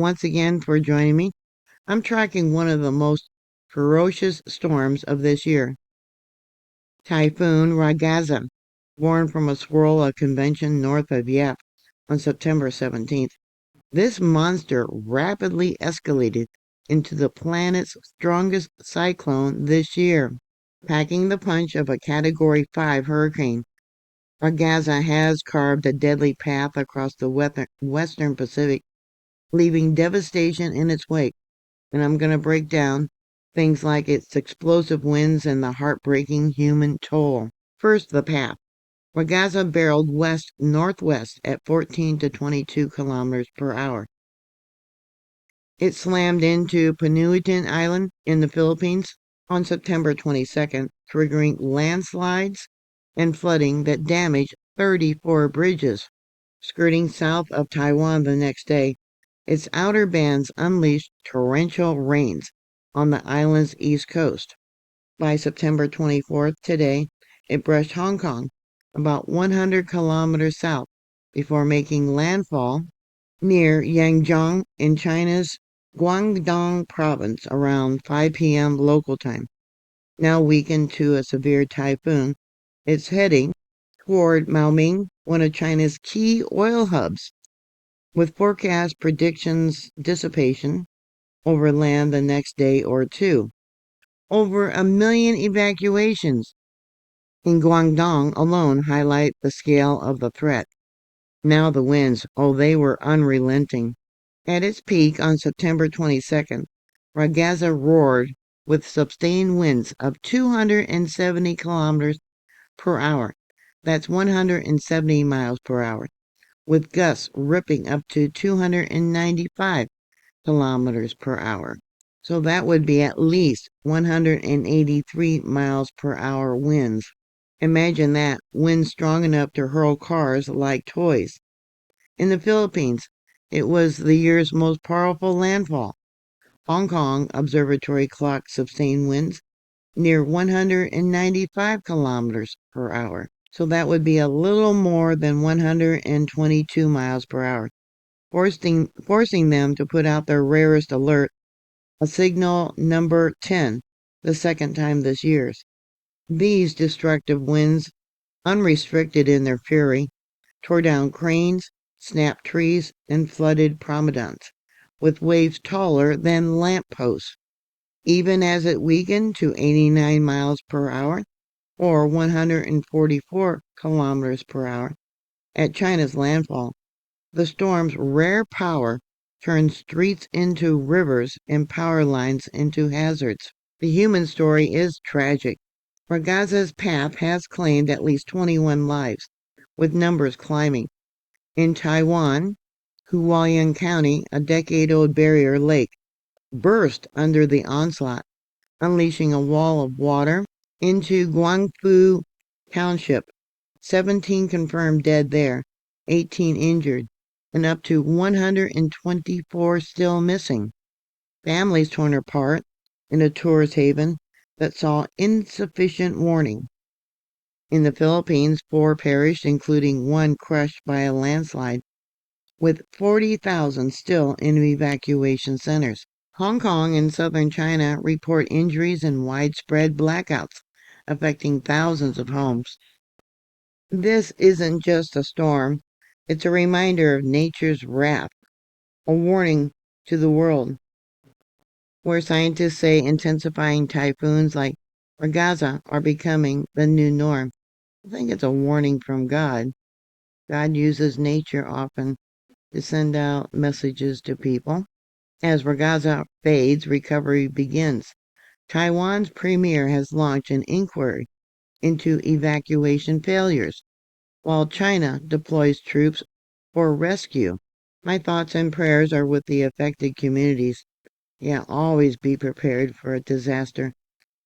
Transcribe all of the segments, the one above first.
once again for joining me. I'm tracking one of the most ferocious storms of this year, Typhoon Ragasa, born from a swirl of convection north of Yap on September 17th. This monster rapidly escalated into the planet's strongest cyclone this year, packing the punch of a Category 5 hurricane. Ragasa has carved a deadly path across the western Pacific, leaving devastation in its wake. And I'm going to break down things like its explosive winds and the heartbreaking human toll. First, the path. Ragasa barreled west-northwest at 14 to 22 kilometers per hour. It slammed into Panuitan Island in the Philippines on September 22nd, triggering landslides and flooding that damaged 34 bridges. Skirting south of Taiwan the next day, its outer bands unleashed torrential rains on the island's east coast. By September 24th, today, it brushed Hong Kong about 100 kilometers south before making landfall near Yangzhou in China's Guangdong province around 5 p.m. local time. Now weakened to a severe typhoon, it's heading toward Maoming, one of China's key oil hubs, with forecast predictions dissipation over land the next day or two. Over 1 million evacuations in Guangdong alone highlight the scale of the threat. Now the winds, they were unrelenting. At its peak on September 22nd, Ragasa roared with sustained winds of 270 kilometers per hour. That's 170 miles per hour, with gusts ripping up to 295 kilometers per hour. So that would be at least 183 miles per hour winds. Imagine that, winds strong enough to hurl cars like toys. In the Philippines, it was the year's most powerful landfall. Hong Kong Observatory clocked sustained winds near 195 kilometers per hour. So that would be a little more than 122 miles per hour, forcing them to put out their rarest alert, a signal number 10, the second time this year. These destructive winds, unrestricted in their fury, tore down cranes, snapped trees, and flooded promenades, with waves taller than lampposts. Even as it weakened to 89 miles per hour, or 144 kilometers per hour, at China's landfall, the storm's rare power turned streets into rivers and power lines into hazards. The human story is tragic. Ragasa's path has claimed at least 21 lives, with numbers climbing. In Taiwan, Hualien County, a decade-old barrier lake, burst under the onslaught, unleashing a wall of water into Guangfu Township. 17 confirmed dead there, 18 injured, and up to 124 still missing. Families torn apart in a tourist haven that saw insufficient warning. In the Philippines, 4 perished, including 1 crushed by a landslide, with 40,000 still in evacuation centers. Hong Kong and southern China report injuries and widespread blackouts, affecting thousands of homes. This isn't just a storm, it's a reminder of nature's wrath, a warning to the world, where scientists say intensifying typhoons like Ragasa are becoming the new norm. I think it's a warning from God. God uses nature often to send out messages to people. As Ragasa fades, recovery begins. Taiwan's premier has launched an inquiry into evacuation failures, while China deploys troops for rescue. My thoughts and prayers are with the affected communities. Yeah, always be prepared for a disaster.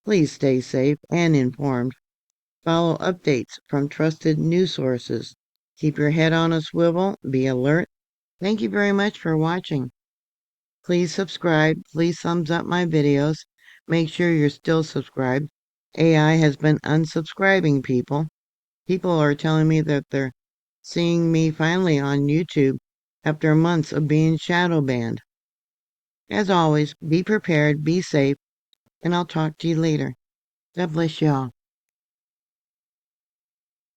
Please stay safe and informed. Follow updates from trusted news sources. Keep your head on a swivel. Be alert. Thank you very much for watching. Please subscribe. Please thumbs up my videos. Make sure you're still subscribed. AI has been unsubscribing people. People are telling me that they're seeing me finally on YouTube after months of being shadow banned. As always, be prepared, be safe, and I'll talk to you later. God bless y'all.